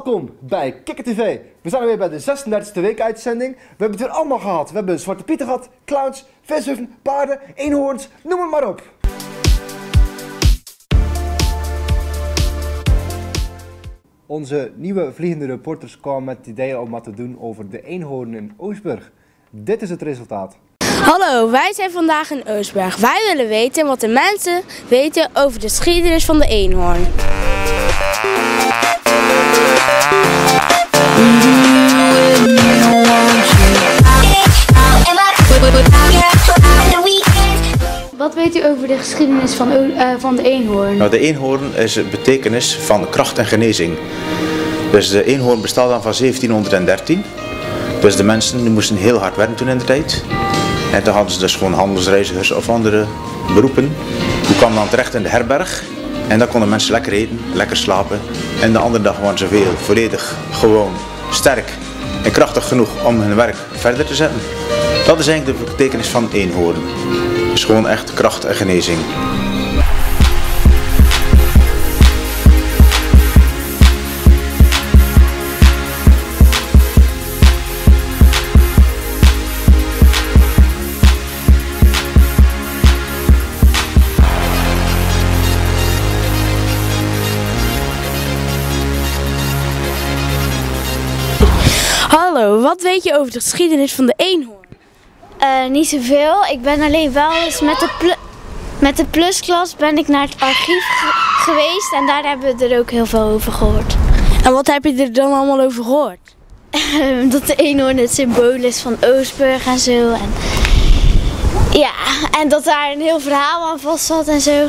Welkom bij Kikker TV. We zijn weer bij de 36e weekuitzending. We hebben het weer allemaal gehad. We hebben Zwarte Pieten gehad, clowns, vishuffen, paarden, eenhoorns, noem het maar op. Onze nieuwe vliegende reporters kwamen met het idee om wat te doen over de eenhoorn in Oostburg. Dit is het resultaat. Hallo, wij zijn vandaag in Oostburg. Wij willen weten wat de mensen weten over de geschiedenis van de eenhoorn. Wat weet u over de geschiedenis van de eenhoorn? Nou, de eenhoorn is de betekenis van kracht en genezing. Dus de eenhoorn bestaat dan van 1713. Dus de mensen die moesten heel hard werken toen in de tijd. En toen hadden ze dus gewoon handelsreizigers of andere beroepen. Die kwamen dan terecht in de herberg. En dan konden mensen lekker eten, lekker slapen. En de andere dag waren ze weer volledig gewoon sterk en krachtig genoeg om hun werk verder te zetten. Dat is eigenlijk de betekenis van eenhoorn. Dus gewoon echt kracht en genezing. Hallo, wat weet je over de geschiedenis van de eenhoorn? Niet zoveel. Ik ben alleen wel eens met de plusklas ben ik naar het archief geweest en daar hebben we er ook heel veel over gehoord. En wat heb je er dan allemaal over gehoord? Dat de eenhoorn het symbool is van Oostburg en zo. En ja, en dat daar een heel verhaal aan vast zat en zo.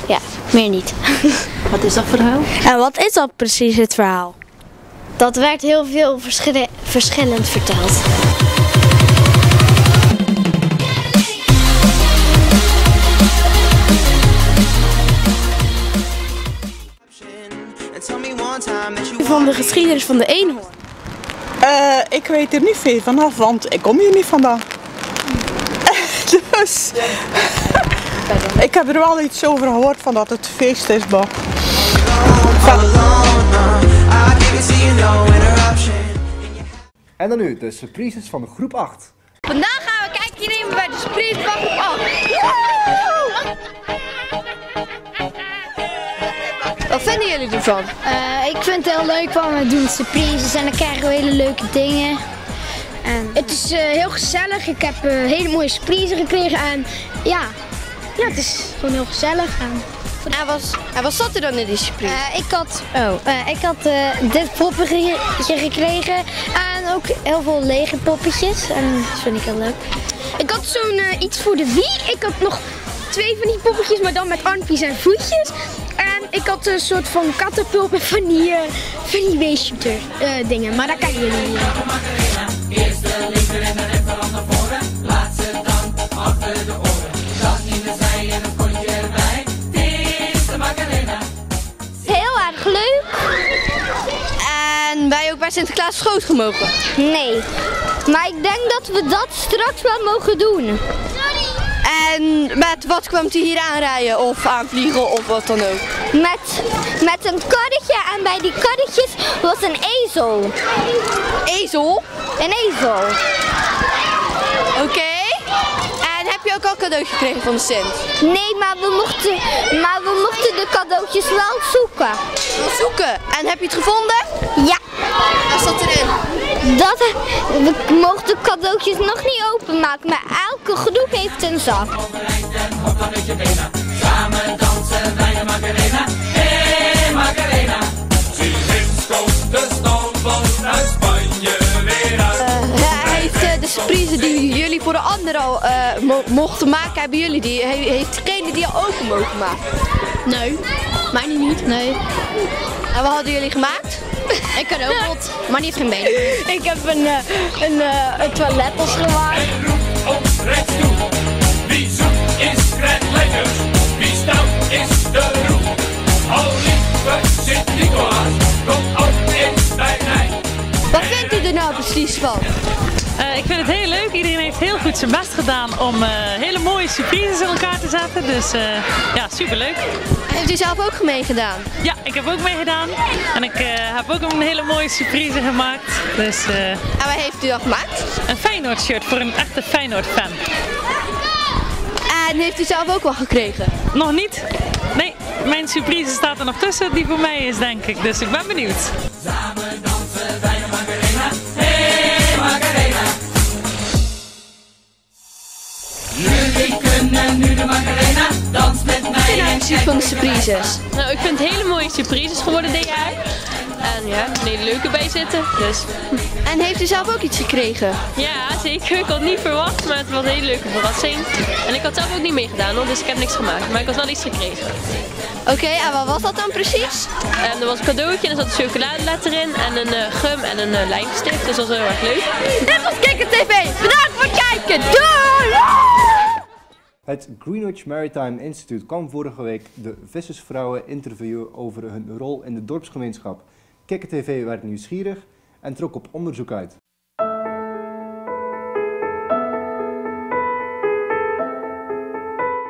Ja, meer niet. Wat is dat verhaal? En wat is dat precies, het verhaal? Dat werd heel veel verschillend verteld. Van de geschiedenis van de eenhoorn? Ik weet er niet veel vanaf, want ik kom hier niet vandaan. Dus ik heb er wel iets over gehoord van dat het feest is, maar En dan nu de surprises van groep 8. Vandaag gaan we kijken nemen bij de surprise van groep 8. Wat vinden jullie ervan? Ik vind het heel leuk, want we doen surprises en dan krijgen we hele leuke dingen. En Het is heel gezellig. Ik heb hele mooie surprises gekregen en ja, het is gewoon heel gezellig. En wat zat er dan in die surprise? ik had dit poppetje gekregen en ook heel veel lege poppetjes en dat vind ik heel leuk. Ik had zo'n iets voor de Wii. Ik had nog 2 van die poppetjes, maar dan met armpjes en voetjes. En ik had een soort van kattenpulp en van die weeshooter dingen, maar dat kijken jullie niet. Eerst de linker en dan even naar voren. Laat ze dan achter de oren. Dat in de zij en een kontje erbij. Dit is de Macarena. Heel erg leuk. En wij ook bij Sinterklaas schoot gemogen. Nee, maar ik denk dat we dat straks wel mogen doen. En met wat kwam hij hier aanrijden of aanvliegen of wat dan ook? Met een karretje en bij die karretjes was een ezel. Ezel? Een ezel. Oké. En heb je ook al cadeautje gekregen van de Sint? Nee, maar we mochten de cadeautjes wel zoeken. Zoeken. En heb je het gevonden? Ja. Wat zat erin? We mochten de cadeautjes nog niet openmaken, maar elke groep heeft een zak. Samen dansen wij de Macarena. Hey Macarena. Sinds komt de stoomboot uit Spanje weer uit. Hij heeft de surprise die jullie voor de anderen al mochten maken, hebben jullie die? Heeft degene die al open mogen maken? Nee, mij niet. Nee. En wat hadden jullie gemaakt? Ik kan ook wat, maar niet geen been. Ik heb een toilettas gemaakt. En roep ons rechts toe. Wie zoekt is krijgt lekker. Wie stout is de roep. O lieve Sint-Nicolaas, kom ook eens bij mij. Wat vindt u er nou precies van? Ik vind het heel leuk Iedereen heeft heel goed zijn best gedaan om hele mooie surprises in elkaar te zetten. Dus ja, superleuk. Heeft u zelf ook meegedaan? Ja, ik heb ook meegedaan. En ik heb ook een hele mooie surprise gemaakt. Dus, en wat heeft u dan gemaakt? Een Feyenoord shirt voor een echte Feyenoord fan. En heeft u zelf ook wel gekregen? Nog niet. Nee, mijn surprise staat er nog tussen die voor mij is, denk ik. Dus ik ben benieuwd. Samen dansen bij de Macarena. Hey Macarena. Jullie kunnen nu de Macarena. Dans met mij en kijk van de surprises. Nou, ik vind het hele mooie surprises geworden dit jaar. En ja, een hele leuke bij zitten. Dus. En heeft u zelf ook iets gekregen? Ja, zeker. Ik had het niet verwacht, maar het was een hele leuke verrassing. En ik had zelf ook niet meegedaan, hoor, dus ik heb niks gemaakt. Maar ik had wel iets gekregen. Oké, en wat was dat dan precies? Er was een cadeautje en er zat een chocoladeletter in en een gum en een lijmstift. Dus dat was heel erg leuk. Dit was Kikker TV. Bedankt voor het kijken. Doei! Het Greenwich Maritime Institute kwam vorige week de vissersvrouwen interviewen over hun rol in de dorpsgemeenschap. Kikker TV werd nieuwsgierig en trok op onderzoek uit.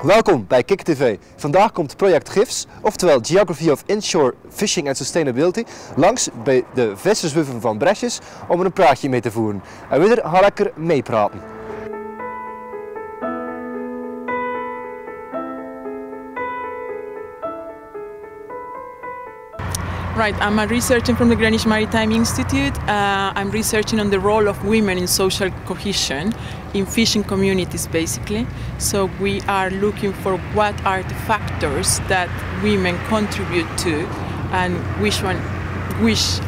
Welkom bij Kikker TV. Vandaag komt project GIFS, oftewel Geography of Inshore Fishing and Sustainability, langs bij de visserswuven van Bresjes om er een praatje mee te voeren. En we gaan lekker meepraten. Right, I'm a researcher from the Greenwich Maritime Institute. I'm researching on the role of women in social cohesion in fishing communities, basically. So we are looking for what are the factors that women contribute to, and which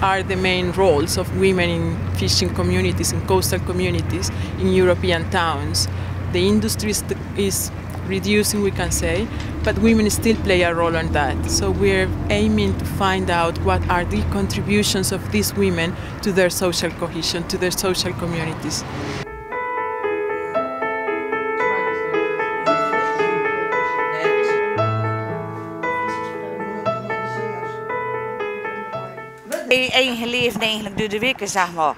are the main roles of women in fishing communities and coastal communities in European towns. The industry is reducing, we can say, but women still play a role in that. So we're aiming to find out what are the contributions of these women to their social cohesion, to their social communities. Eigen leven eigenlijk door de weken, zeg maar.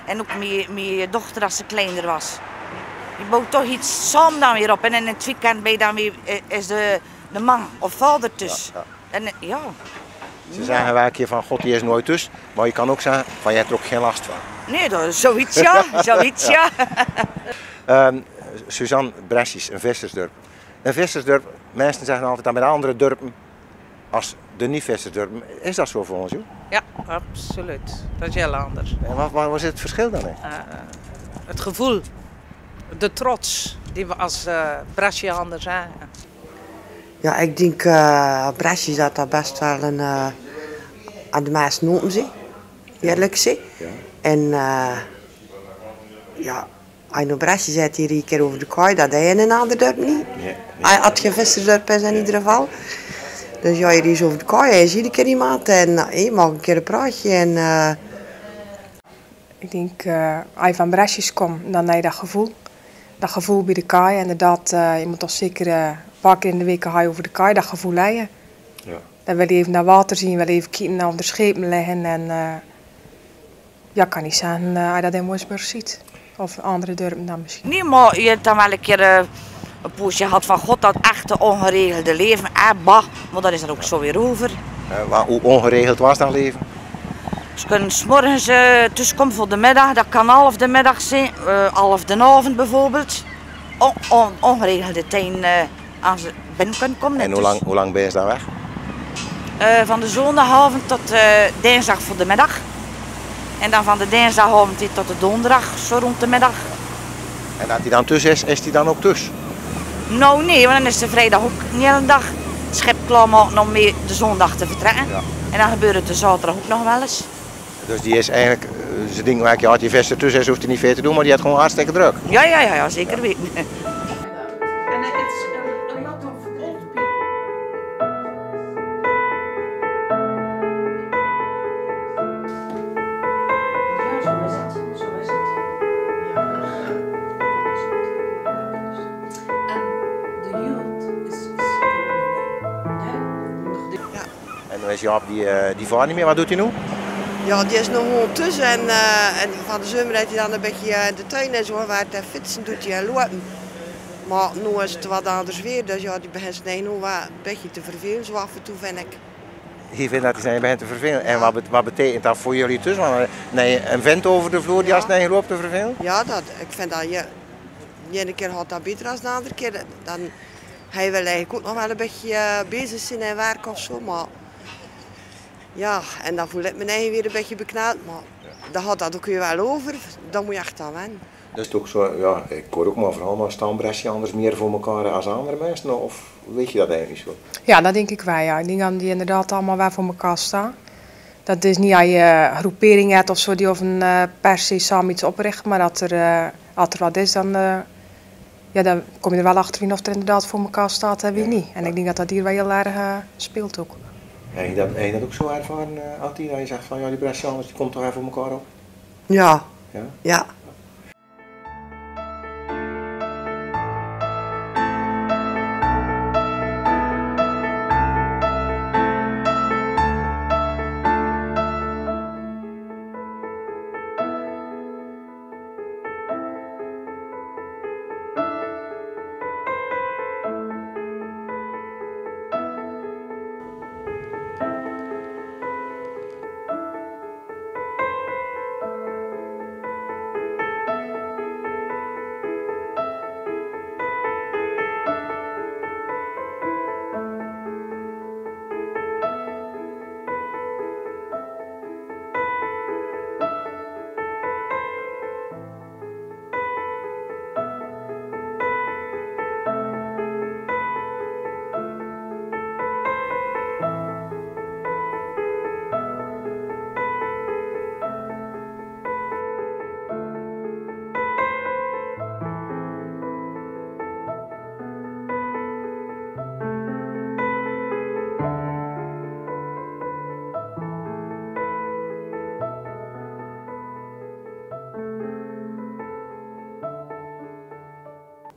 En ook mijn dochter als ze kleiner was. Je bouwt toch iets samen dan weer op en in het weekend ben je dan weer, is de man of vader tussen. Ja, ja. En, ja. Ze zeggen wel een keer van God die is nooit tussen, maar je kan ook zeggen van je hebt er ook geen last van. Nee, dat is zoiets ja, zoiets ja. Suzanne, Bresjes, een vissersdorp. Een vissersdorp, mensen zeggen altijd dat met andere dorpen als de niet-vissersdorpen. Is dat zo volgens u? Ja, absoluut. Dat is heel anders. En wat is het verschil dan? Het gevoel. De trots die we als Bresje anders zijn. Ja, ik denk Bresje dat best wel aan de meeste noten zijn, eerlijk gezegd. Ja. En ja, als je naar Bresje zit hier een keer over de kooi, dat is in een ander dorp niet. Nee. Als je vissersdorp is in ieder geval. Dus ja, hier is over de kooi, is iedere keer iemand en je mag een keer een praatje. En, Ik denk, als je van Bresjes komt, dan heb je dat gevoel. Dat gevoel bij de kaai, inderdaad, je moet toch zeker een paar keer in de week ga over de kaai, dat gevoel heb je. Ja. Dan wil je even naar water zien, wil je even kijken naar de schepen liggen en ja, kan niet zeggen als je dat in Moosburg ziet. Of andere dorpen dan misschien. Nee, maar je hebt dan wel een keer een poosje gehad van God, dat echte ongeregelde leven, bah, maar dat is er ook zo weer over. Hoe ongeregeld was dat leven? Ze kunnen 's morgens tussenkomen voor de middag, dat kan half de middag zijn, half de avond bijvoorbeeld. Ongeregelde tijd als ze binnen kunnen komen. En hoe lang ben je dan weg? Van de zondagavond tot dinsdag voor de middag. En dan van de dinsdagavond tot de donderdag, zo rond de middag. En dat hij dan tussen is hij dan ook tussen? Nou nee, want dan is de vrijdag ook niet de hele dag het schip klaarmaken om mee de zondag te vertrekken. Ja. En dan gebeurt het de zaterdag ook nog wel eens. Dus die is eigenlijk, ze denken wel, ja, die vest ertussen is, hoeft hij niet veel te doen, maar die had gewoon hartstikke druk. Ja, zeker weten. En dan is Jaap die vaart niet meer, wat doet hij nu? Ja, die is nog gewoon tussen en van de zomer heeft hij dan een beetje in de tuin en zo, waar hij fietsen doet en lopen. Maar nu is het wat anders weer, dus ja, die begint nu wel een beetje te vervelen, zo af en toe vind ik. Je vindt dat hij begint te vervelen. En wat betekent dat voor jullie tussen? Want een vent over de vloer die als hij loopt te vervelen? Ja, ik vind dat de ene keer gaat dat beter dan de andere keer. Dan hij wil eigenlijk ook nog wel een beetje bezig zijn en werk of zo, maar ja, en dan voel ik me eigen weer een beetje bekneld, maar dan gaat dat ook weer wel over, dan moet je echt aan wennen. Dat is toch zo, ja, ik hoor ook maar vooral, maar staan Brescia anders meer voor elkaar als andere mensen, of weet je dat eigenlijk zo? Ja, dat denk ik wel, ja. Ik denk dat die inderdaad allemaal wel voor elkaar staan. Dat is niet als je groepering hebt of zo, die of een per se samen iets opricht, maar dat als er wat is, dan, ja, dan kom je er wel achter of er inderdaad voor elkaar staat en wie niet. En ik denk dat dat hier wel heel erg speelt ook. Heb je dat ook zo ervaren, Atti, dat je zegt van ja, die Brescianers die komt toch even voor elkaar op? Ja. Ja? Ja.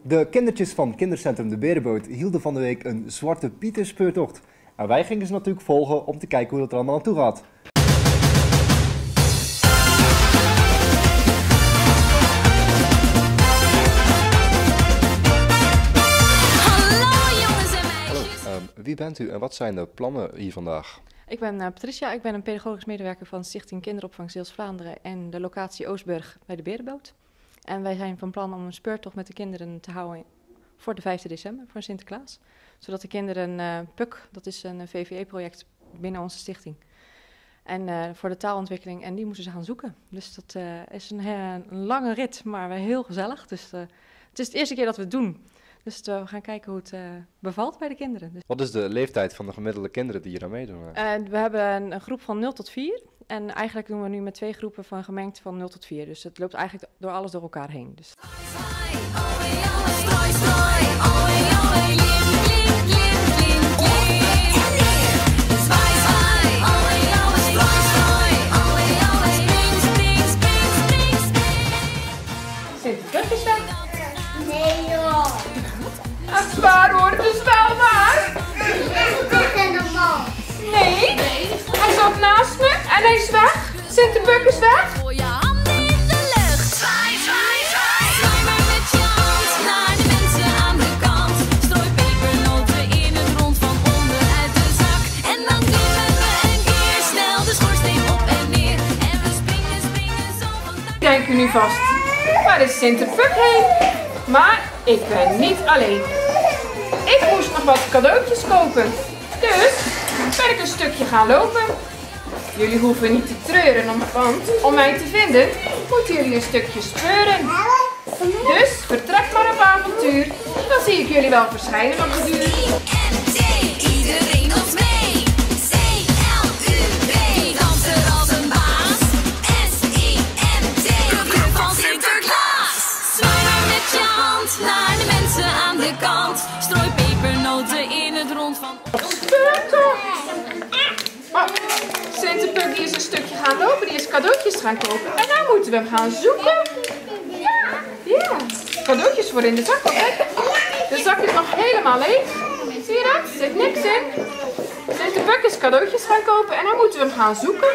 De kindertjes van kindercentrum De Berenboot hielden van de week een Zwarte Pieter speurtocht. En wij gingen ze natuurlijk volgen om te kijken hoe het er allemaal aan toe gaat. Hallo jongens en meisjes! Hallo, wie bent u en wat zijn de plannen hier vandaag? Ik ben Patricia, ik ben een pedagogisch medewerker van Stichting Kinderopvang Zeeuws-Vlaanderen en de locatie Oostburg bij de Berenboot. En wij zijn van plan om een speurtocht met de kinderen te houden voor de 5 december, voor Sinterklaas. Zodat de kinderen PUK, dat is een VVE-project binnen onze stichting, en voor de taalontwikkeling, en die moeten ze gaan zoeken. Dus dat is een lange rit, maar wel heel gezellig. Dus het is de eerste keer dat we het doen. Dus we gaan kijken hoe het bevalt bij de kinderen. Dus Wat is de leeftijd van de gemiddelde kinderen die hier aan meedoen? we hebben een groep van 0 tot 4. En eigenlijk doen we nu met 2 groepen van gemengd van 0 tot 4. Dus het loopt eigenlijk door alles door elkaar heen. Dus. Sinterklaas is weg. Nee joh. Echt waar hoor, dus wel waar. Dit en de bal. Nee, hij zat naast me en hij is weg. Sinterklaas is weg. Gooi je handen in de lucht. Zwaai, zwaai, zwaai. Zwaai maar met je hand naar de mensen aan de kant. Strooi pepernoten in het rond van onder uit de zak. En dan klimmen we een keer snel de schoorsteen op en neer. En we springen, springen zo van tak. Denk u nu vast, waar is Sinterklaas heen? Maar ik ben niet alleen. Ik moest nog wat cadeautjes kopen. Dus ben ik een stukje gaan lopen. Jullie hoeven niet te treuren, want om mij te vinden moeten jullie een stukje speuren. Dus vertrek maar op avontuur. Dan zie ik jullie wel verschijnen op de duur. Iedereen ons mee. C-L-U-B. Wie danst er als een baas? S-I-N-T. De club van Sinterklaas. Zwaai maar met je hand naar de mensen aan de kant. Strooi pepernoten in het rond van... Sinterklaas die is een stukje gaan lopen, die is cadeautjes gaan kopen. En nou moeten we hem gaan zoeken. Ja, cadeautjes voor in de zak. Kijk, de zak is nog helemaal leeg. Zie je dat? Er zit niks in. Sinterklaas is cadeautjes gaan kopen en dan moeten we hem gaan zoeken.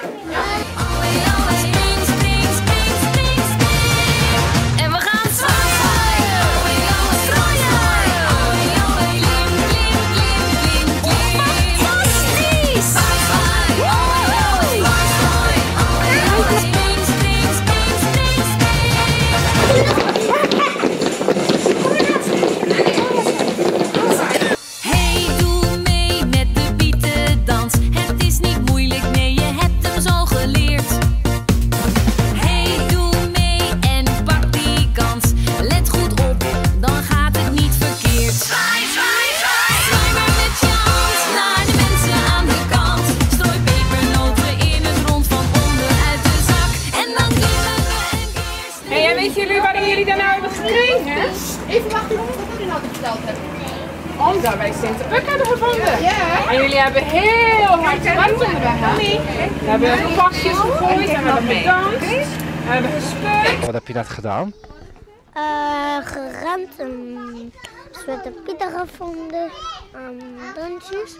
omdat wij Sinterpuk hebben gevonden. Ja. En jullie hebben heel hard gewerkt onderweg. We hebben pakjes gegooid en we hebben bedankt. We hebben gespeurd. Wat heb je net gedaan? Gerend, Zwarte Pieten gevonden, dansjes.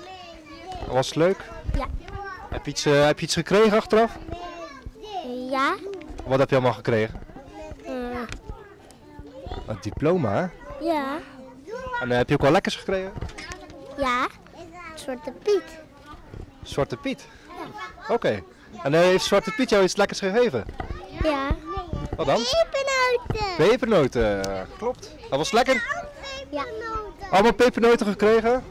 Was het leuk? Ja. Heb je iets gekregen achteraf? Ja. Wat heb je allemaal gekregen? Een diploma, hè? Ja. En heb je ook wel lekkers gekregen? Ja. Zwarte Piet. Zwarte Piet? Ja. Oké. En heeft Zwarte Piet jou iets lekkers gegeven? Ja. Wat dan? Pepernoten. Pepernoten, klopt. Dat was lekker? Ja. Allemaal pepernoten gekregen?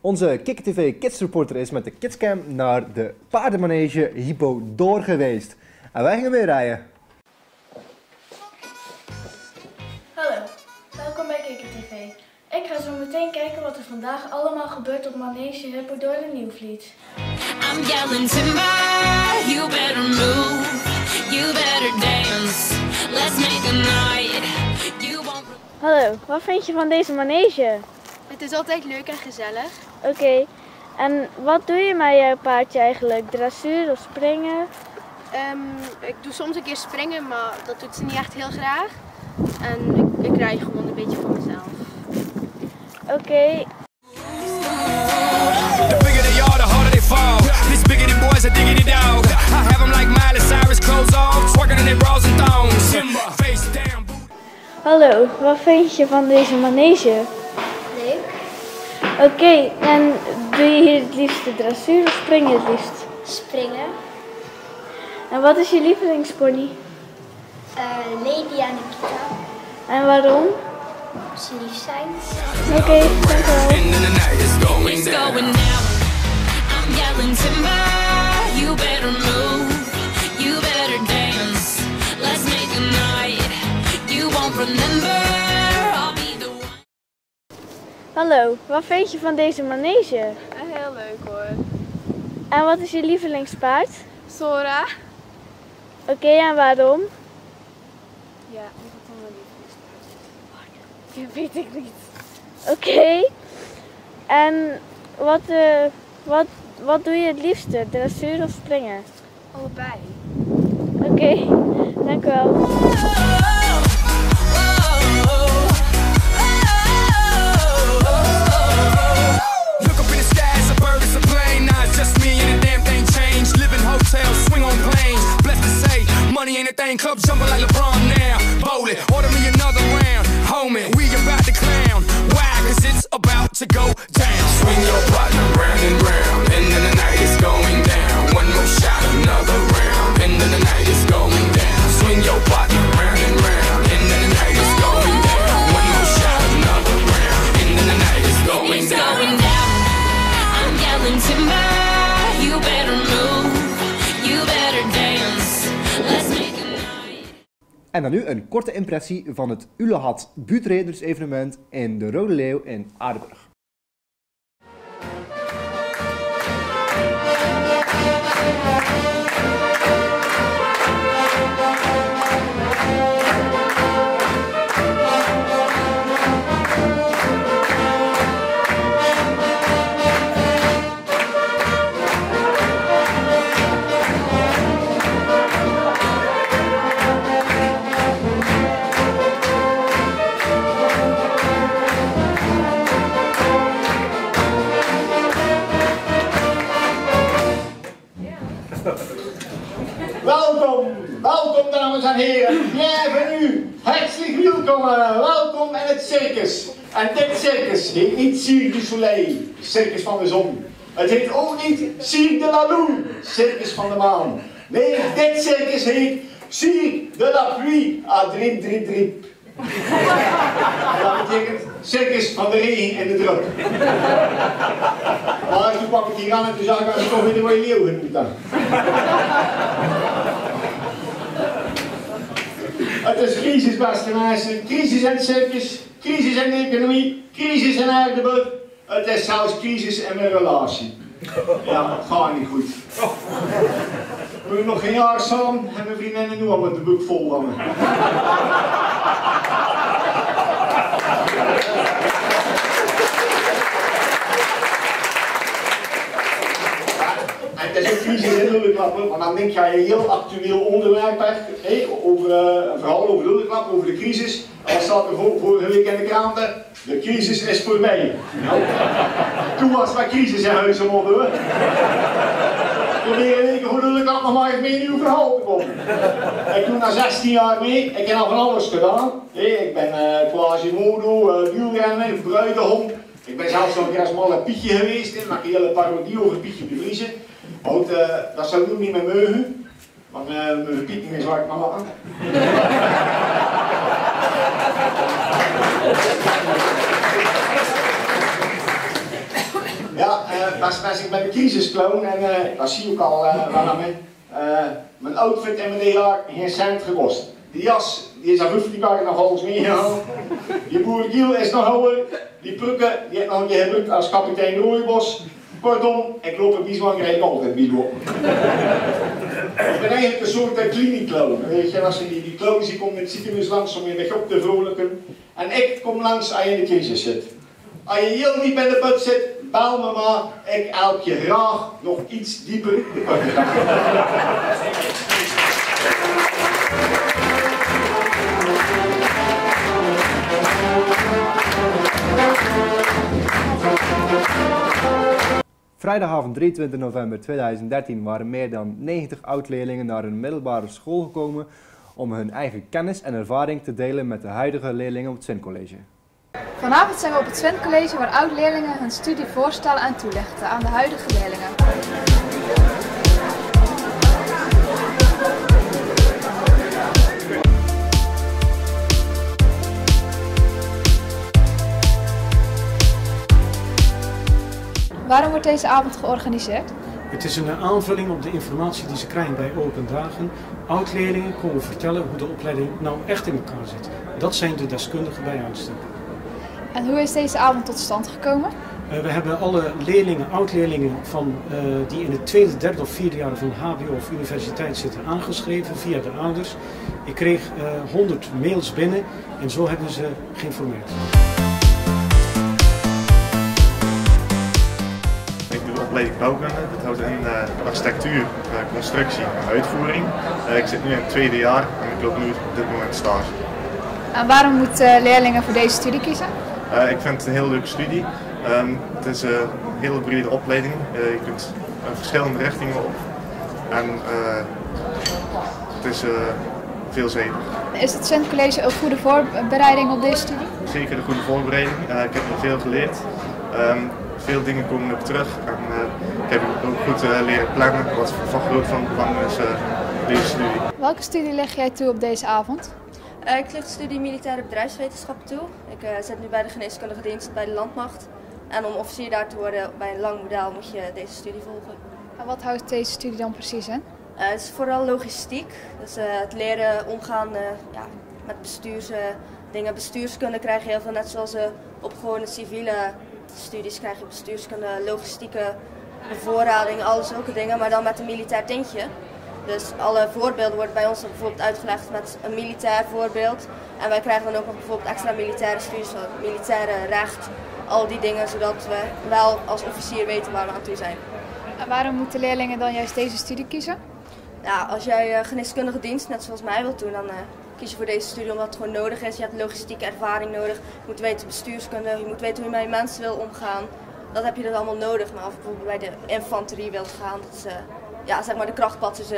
Onze Kikker TV Kids Reporter is met de Kidscam naar de paardenmanege Hypo Door geweest. En wij gingen weer rijden. Hallo, welkom bij Kikker TV. Ik ga zo meteen kijken wat er vandaag allemaal gebeurt op manege Hypo Door de Nieuwvliet. I'm yelling timber, you better move, you better dance, let's make a night, you won't... Hallo, wat vind je van deze manege? Het is altijd leuk en gezellig. Oké, en wat doe je met jouw paardje eigenlijk? Dressuur of springen? Ik doe soms een keer springen, maar dat doet ze niet echt heel graag. En ik rij gewoon een beetje voor mezelf. Oké. The bigger they are, the harder they fall. These biggity boys are diggity dog. I have them like Miley Cyrus, clothes off, twerking in their bras and thongs. Face down. Hallo, wat vind je van deze manege? Leuk. Oké, en doe je hier het liefst de dressuur of spring je het liefst? Springen. En wat is je lievelingspony? Lady en Nikita. En waarom? Ze lief zijn. Oké, dankjewel. It's going down. I'm yelling timber, you better move, you better dance, let's make a night, you won't remember, I'll be the one. Hallo, wat vind je van deze manege? Heel leuk hoor. En wat is je lievelingspaard? Sora. Oké, en waarom? Ja, omdat het mijn lievelingspaard is. Dat weet ik niet. Oké. En wat doe je het liefste? Dressuur of springen? Allebei. Oké, dank u wel. Look up in the sky, it's a bird, it's a plane. Nah, it's just me and the damn thing changed. Live in hotels, swing on planes. Blessed to say, money ain't a thing. Club jumping like LeBron now. Bowling, order me another round. Homie, we about to clown. Why? Cause it's about to go down. Swing your partner round and round. And then the night is going down. One more shot, another round. And then the night is going down. Swing your partner round and round. And then the night is going down. One more shot, another round. And then the night is going It's down. going down. I'm yelling timber, you better move, you better dance, let's make a night. En dan nu een korte impressie van het Ulahat buurtreders evenement in de Rode Leeuw in Aardenburg. Welkom dames en heren, bienvenue, hartelijk welkom, welkom in het circus. En dit circus heet niet Cirque du Soleil, circus van de zon. Het heet ook niet Cirque de la Lune, circus van de maan. Nee, dit circus heet Cirque de la Pluie, à drip drip drip. En dat betekent circus van de regen en de druk. Maar toen kwam ik hier aan en toen zag ik dat ik toch weer de mooie leeuw genoemd had. Het is crisis, beste mensen. Crisis in het circus, crisis in de economie, crisis in Aardenburg. Het is zelfs crisis in mijn relatie. Ja, maar het gaat niet goed. We hebben nog geen jaar samen en mijn vriendinnen nu al met de boek vol van me. En het is ook crisis in Lulleklap, want dan denk je heel actueel onderwerp over een verhaal over Lulleklap, over de crisis. En wat staat er vorige week in de kranten? De crisis is voorbij. Nou, toen was maar crisis in huis geworden hoor. Probeer een week voor Lulleklap nog maar eens mee in uw verhaal te komen. Ik doe na 16 jaar mee, ik heb al van alles gedaan. Ik ben Quasimodo, wielrennen, bruidegom. Ik ben zelfs nog een keer als malle Pietje geweest, ik maak een hele parodie over Pietje de Vriezen. Want dat zou ik ook niet meer meugen, want mijn Piet niet meer zwart maar lachen. Ja, ik ben de crisisclown en dat zie je ook al aan me. Mijn outfit en mijn jaar geen cent gekost. Die jas die is aan 50 jaar nog alles meegehaald. Die boerenkiel is nog ouder. Die prukken die heb ik nog een keer gebruikt als kapitein Rooibos. Kortom, ik loop op Biesman en krijg ik altijd Biesman. Ik ben eigenlijk een soort kliniekclown. Weet je, als je die clowns die komen in het ziekenhuis langs om je weg op te vrolijken. En ik kom langs als je in de crisis zit. Als je heel diep in de put zit, bel me maar. Ik help je graag nog iets dieper de put. Vrijdagavond 23 november 2013 waren meer dan 90 oud-leerlingen naar een middelbare school gekomen om hun eigen kennis en ervaring te delen met de huidige leerlingen op het Twent College. Vanavond zijn we op het Twent College waar oud-leerlingen hun studie voorstellen en toelichten aan de huidige leerlingen. Waarom wordt deze avond georganiseerd? Het is een aanvulling op de informatie die ze krijgen bij open dagen. Oud-leerlingen komen vertellen hoe de opleiding nou echt in elkaar zit. Dat zijn de deskundigen bij uitstek. En hoe is deze avond tot stand gekomen? We hebben alle leerlingen, oud-leerlingen die in het tweede, derde of vierde jaar van HBO of universiteit zitten aangeschreven via de ouders. Ik kreeg 100 mails binnen en zo hebben ze geïnformeerd. Opleiding bouwkunde, dat houdt in architectuur, constructie en uitvoering. Ik zit nu in het tweede jaar en ik loop nu op dit moment stage. En waarom moeten leerlingen voor deze studie kiezen? Ik vind het een heel leuke studie. Het is een hele brede opleiding. Je kunt verschillende richtingen op. En het is veelzijdig. Is het Twent College een goede voorbereiding op deze studie? Zeker een goede voorbereiding. Ik heb nog veel geleerd. Veel dingen komen ook terug en ik heb ook goed leren plannen wat van groot van belang is deze studie. Welke studie leg jij toe op deze avond? Ik leg de studie militaire bedrijfswetenschappen toe. Ik zit nu bij de geneeskundige dienst bij de landmacht. En om officier daar te worden bij een lang model moet je deze studie volgen. En wat houdt deze studie dan precies in? Het is vooral logistiek. Dus het leren omgaan met bestuursdingen. Bestuurskunde krijg je heel veel, net zoals op gewone civiele studies krijg je bestuurskunde, logistieke bevoorrading, al zulke dingen, maar dan met een militair tintje. Dus alle voorbeelden worden bij ons dan bijvoorbeeld uitgelegd met een militair voorbeeld. En wij krijgen dan ook nog bijvoorbeeld extra militaire studies, militaire recht, al die dingen, zodat we wel als officier weten waar we aan toe zijn. En waarom moeten leerlingen dan juist deze studie kiezen? Ja, als jij geneeskundige dienst, net zoals mij, wilt doen, dan kies je voor deze studie omdat het gewoon nodig is. Je hebt logistieke ervaring nodig, je moet weten bestuurskunde, je moet weten hoe je met mensen wil omgaan. Dat heb je dus allemaal nodig. Maar als je bijvoorbeeld bij de infanterie wilt gaan, dat is zeg maar de krachtpatsers,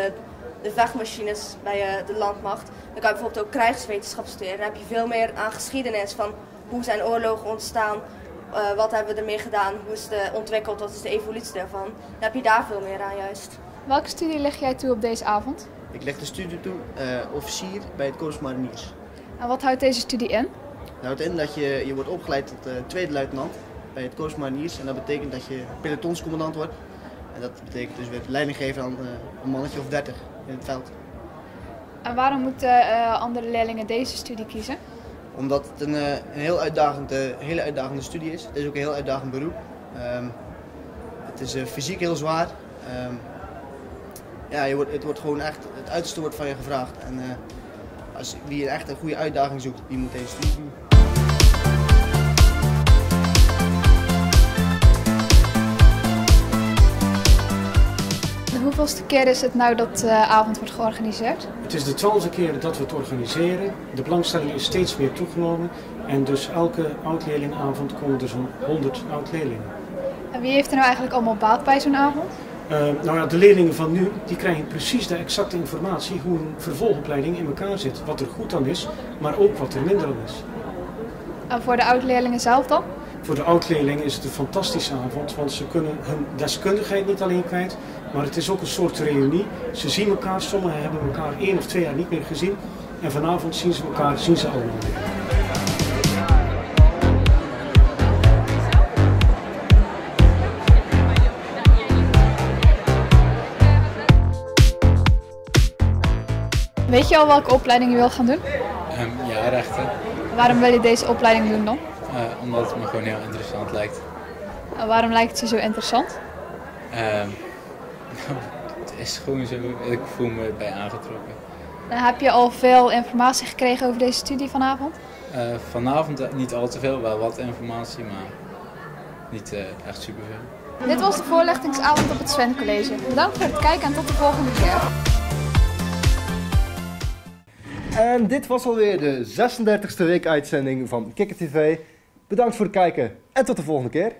de vechtmachines bij de landmacht. Dan kan je bijvoorbeeld ook krijgswetenschap studeren. Dan heb je veel meer aan geschiedenis van hoe zijn oorlogen ontstaan, wat hebben we ermee gedaan, hoe is het ontwikkeld, wat is de evolutie daarvan. Dan heb je daar veel meer aan juist. Welke studie leg jij toe op deze avond? Ik leg de studie toe, officier bij het Korps Mariniers. En wat houdt deze studie in? Het houdt in dat je wordt opgeleid tot tweede luitenant bij het Korps Mariniers. En dat betekent dat je pelotonscommandant wordt. En dat betekent dus weer leiding geven aan een mannetje of 30 in het veld. En waarom moeten andere leerlingen deze studie kiezen? Omdat het een hele uitdagende studie is. Het is ook een heel uitdagend beroep. Het is fysiek heel zwaar. Ja, het wordt gewoon echt, het uiterste wordt van je gevraagd. En wie echt een goede uitdaging zoekt, die moet deze studie doen. De hoeveelste keer is het nou dat de avond wordt georganiseerd? Het is de 12e keer dat we het organiseren. De belangstelling is steeds meer toegenomen. En dus elke oud-leerlingavond komen er zo'n 100 oud-leerlingen. En wie heeft er nou eigenlijk allemaal baat bij zo'n avond? Nou ja, de leerlingen van nu die krijgen precies de exacte informatie hoe een vervolgopleiding in elkaar zit. Wat er goed aan is, maar ook wat er minder aan is. En voor de oud-leerlingen zelf dan? Voor de oud-leerlingen is het een fantastische avond, want ze kunnen hun deskundigheid niet alleen kwijt, maar het is ook een soort reunie. Ze zien elkaar, sommigen hebben elkaar 1 of 2 jaar niet meer gezien en vanavond zien ze allemaal weer. Weet je al welke opleiding je wil gaan doen? Ja, rechten. Waarom wil je deze opleiding doen dan? Omdat het me gewoon heel interessant lijkt. En waarom lijkt het je zo interessant? Het is gewoon zo, ik voel me bij aangetrokken. En heb je al veel informatie gekregen over deze studie vanavond? Vanavond niet al te veel, wel wat informatie, maar niet echt superveel. Dit was de voorlichtingsavond op het Sven College. Bedankt voor het kijken en tot de volgende keer. En dit was alweer de 36e weekuitzending van Kikker TV. Bedankt voor het kijken en tot de volgende keer.